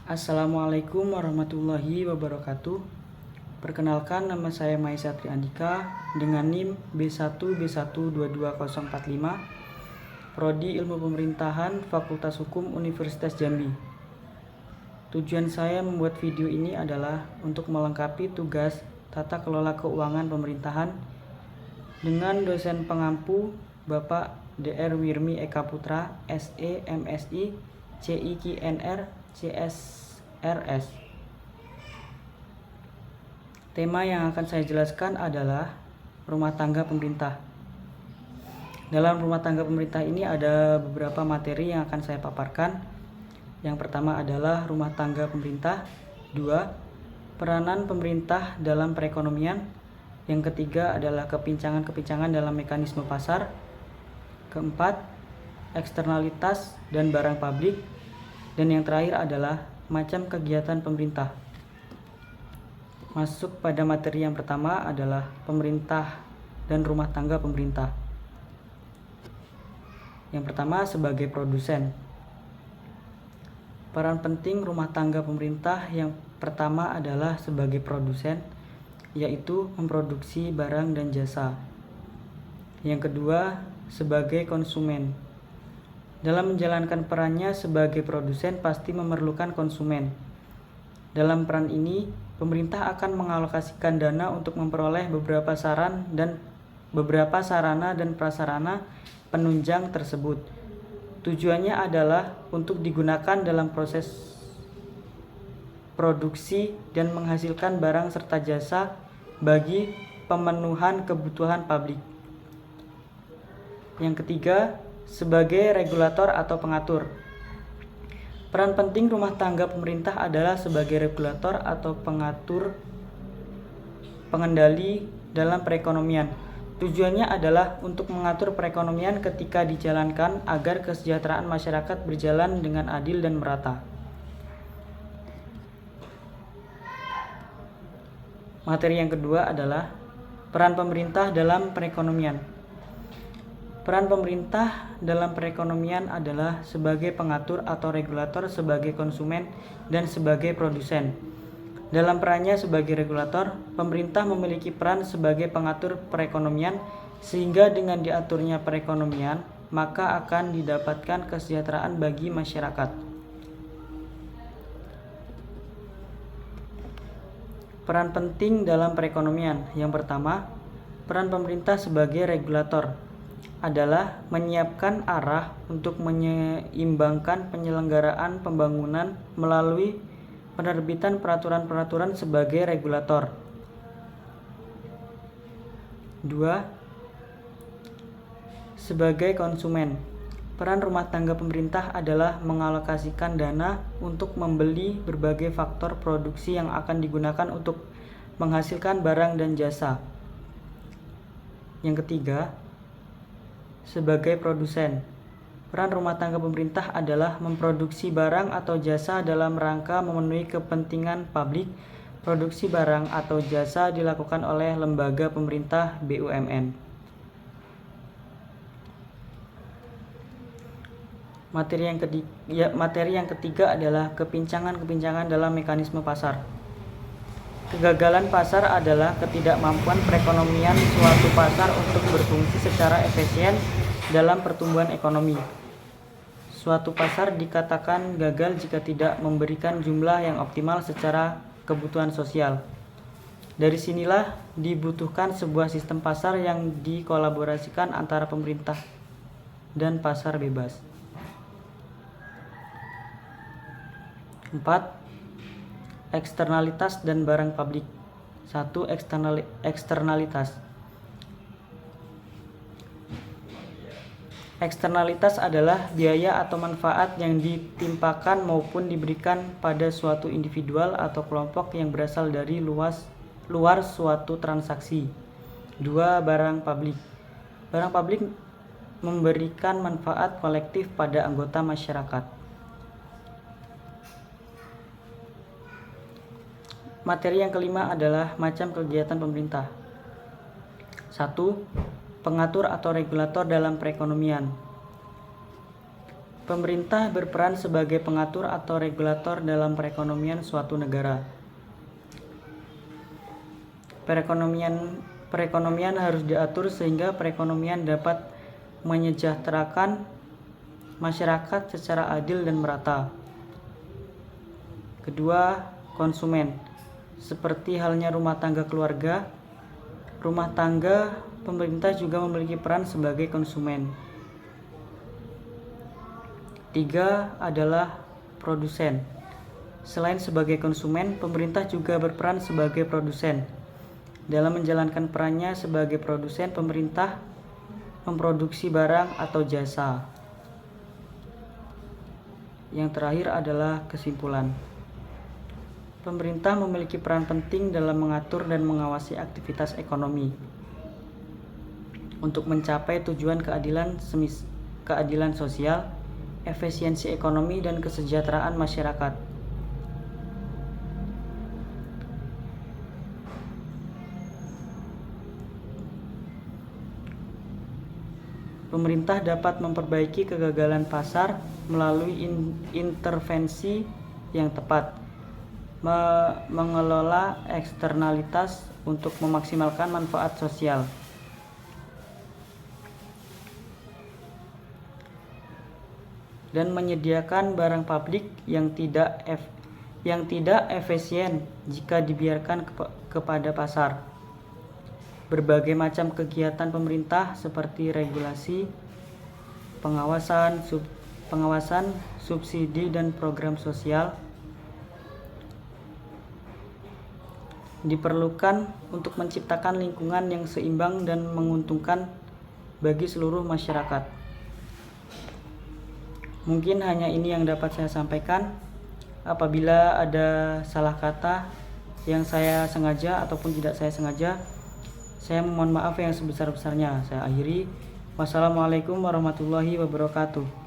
Assalamualaikum warahmatullahi wabarakatuh. Perkenalkan, nama saya Maisa Triandika dengan NIM B1B1222045, Prodi Ilmu Pemerintahan, Fakultas Hukum Universitas Jambi. Tujuan saya membuat video ini adalah untuk melengkapi tugas tata kelola keuangan pemerintahan dengan dosen pengampu Bapak Dr. Wirmi Eka Putra, SE, MSI, CIKNR, CSRS. Tema yang akan saya jelaskan adalah rumah tangga pemerintah. Dalam rumah tangga pemerintah ini ada beberapa materi yang akan saya paparkan. Yang pertama adalah rumah tangga pemerintah. 2. Peranan pemerintah dalam perekonomian. Yang ketiga adalah kepincangan-kepincangan dalam mekanisme pasar. Keempat, eksternalitas dan barang publik. Dan yang terakhir adalah macam kegiatan pemerintah. Masuk pada materi yang pertama adalah pemerintah dan rumah tangga pemerintah. Yang pertama, sebagai produsen. Peran penting rumah tangga pemerintah yang pertama adalah sebagai produsen, yaitu memproduksi barang dan jasa. Yang kedua, sebagai konsumen. Dalam menjalankan perannya sebagai produsen pasti memerlukan konsumen. Dalam peran ini, pemerintah akan mengalokasikan dana untuk memperoleh beberapa sarana dan prasarana penunjang tersebut. Tujuannya adalah untuk digunakan dalam proses produksi dan menghasilkan barang serta jasa bagi pemenuhan kebutuhan publik. Yang ketiga, sebagai regulator atau pengatur. Peran penting rumah tangga pemerintah adalah sebagai regulator atau pengatur pengendali dalam perekonomian. Tujuannya adalah untuk mengatur perekonomian ketika dijalankan agar kesejahteraan masyarakat berjalan dengan adil dan merata. Materi yang kedua adalah peran pemerintah dalam perekonomian. Peran pemerintah dalam perekonomian adalah sebagai pengatur atau regulator, sebagai konsumen, dan sebagai produsen. Dalam perannya sebagai regulator, pemerintah memiliki peran sebagai pengatur perekonomian, sehingga dengan diaturnya perekonomian, maka akan didapatkan kesejahteraan bagi masyarakat. Peran penting dalam perekonomian. Yang pertama, peran pemerintah sebagai regulator adalah menyiapkan arah untuk menyeimbangkan penyelenggaraan pembangunan melalui penerbitan peraturan-peraturan sebagai regulator. 2. Sebagai konsumen. Peran rumah tangga pemerintah adalah mengalokasikan dana untuk membeli berbagai faktor produksi yang akan digunakan untuk menghasilkan barang dan jasa. Yang ketiga, sebagai produsen. Peran rumah tangga pemerintah adalah memproduksi barang atau jasa dalam rangka memenuhi kepentingan publik. Produksi barang atau jasa dilakukan oleh lembaga pemerintah BUMN. Materi yang ketiga adalah kepincangan-kepincangan dalam mekanisme pasar. Kegagalan pasar adalah ketidakmampuan perekonomian suatu pasar untuk berfungsi secara efisien dalam pertumbuhan ekonomi. Suatu pasar dikatakan gagal jika tidak memberikan jumlah yang optimal secara kebutuhan sosial. Dari sinilah dibutuhkan sebuah sistem pasar yang dikolaborasikan antara pemerintah dan pasar bebas. 4. Eksternalitas dan barang publik. 1. Eksternalitas. Eksternalitas adalah biaya atau manfaat yang ditimpakan maupun diberikan pada suatu individual atau kelompok yang berasal dari luar suatu transaksi. 2. Barang publik. Barang publik memberikan manfaat kolektif pada anggota masyarakat. Materi yang kelima adalah macam kegiatan pemerintah. 1. Pengatur atau regulator dalam perekonomian. Pemerintah berperan sebagai pengatur atau regulator dalam perekonomian suatu negara. Perekonomian harus diatur sehingga perekonomian dapat menyejahterakan masyarakat secara adil dan merata. Kedua, konsumen. Seperti halnya rumah tangga keluarga, rumah tangga, pemerintah juga memiliki peran sebagai konsumen. 3 adalah produsen. Selain sebagai konsumen, pemerintah juga berperan sebagai produsen. Dalam menjalankan perannya sebagai produsen, pemerintah memproduksi barang atau jasa. Yang terakhir adalah kesimpulan. Pemerintah memiliki peran penting dalam mengatur dan mengawasi aktivitas ekonomi untuk mencapai tujuan keadilan sosial, efisiensi ekonomi, dan kesejahteraan masyarakat. Pemerintah dapat memperbaiki kegagalan pasar melalui intervensi yang tepat, mengelola eksternalitas untuk memaksimalkan manfaat sosial, dan menyediakan barang publik yang tidak efisien jika dibiarkan kepada pasar. Berbagai macam kegiatan pemerintah seperti regulasi, pengawasan, subsidi, dan program sosial diperlukan untuk menciptakan lingkungan yang seimbang dan menguntungkan bagi seluruh masyarakat. Mungkin hanya ini yang dapat saya sampaikan. Apabila ada salah kata yang saya sengaja ataupun tidak saya sengaja, saya mohon maaf yang sebesar-besarnya. Saya akhiri. Wassalamualaikum warahmatullahi wabarakatuh.